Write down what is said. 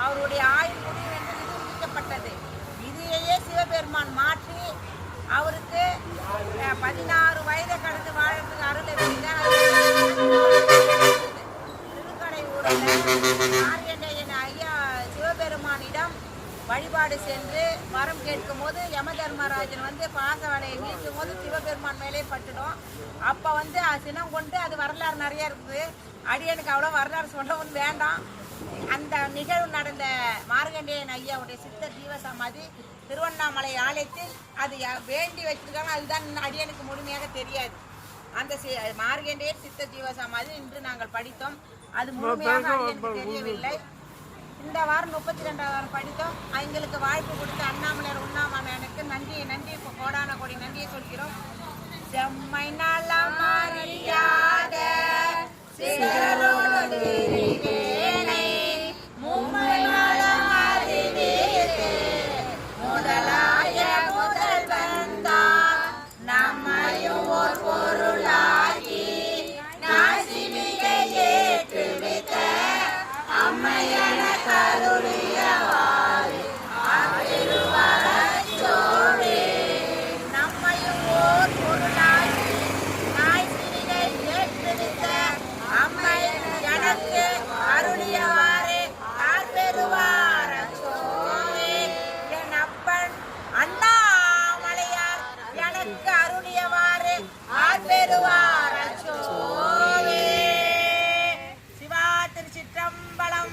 அவருடைய ஆயுள் முடியும் என்று நிரூபிக்கப்பட்டது. இதையே சிவபெருமான் மாற்றி அவருக்கு 16 வயதை கடந்து வாழ்றதுக்கு அருளை திருக்கடை ஊரில் மார்கண்டேயன் ஐயா சிவபெருமானிடம் வழிபாடு சென்று வரம் கேட்கும் போது யம தர்மராஜன் பாச வலையை நீக்கும் போது சிவபெருமான் மேலே பட்டுடும். அப்போ சினம் கொண்டு அது வரலாறு நிறைய இருக்குது. அடியனுக்கு அவ்வளோ வரலாறு சொல்லவும் வேண்டாம். அந்த நிகழ்வு நடந்த மார்கண்டேயன் ஐயாவுடைய சித்த ஜீவ சமாதி திருவண்ணாமலை ஆலயத்தில் அது வேண்டி வச்சிருக்காங்க. அதுதான் அடியனுக்கு முழுமையாக தெரியாது. அந்த மார்கண்டேயன் சித்த ஜீவ சமாதி இன்று நாங்கள் படித்தோம். அது முழுமையாக அடியனுக்கு தெரியவில்லை. இந்த வாரம் 32வது வாரம் படித்தோம். எங்களுக்கு வாய்ப்பு கொடுத்த அண்ணாமலையார் உண்ணாமலையானுக்கு நன்றி இப்போ கோடான கோடி நன்றியை சொல்கிறோம். செம்மை நலமறியாத முதலாய முதல்வன் தான் நம்மையும் ஒரு பொருளாகி நாசிமிகை ஏற்றுவித்த அம்மையன கருளியவாறு அத்திருவரச்சோழே நம்மையும் ஓர் பொருளாகி நாசிமிகை ஏற்றுவித்த அம்மை எனக்கு அருளியவாறு பெறுவாரச்சோழே என் அப்பன் அண்ணாமலையார் எனக்கு அருளியவாறு பெறுவாரச்சோழே. சிவா திருச்சிற்றம்பலம்.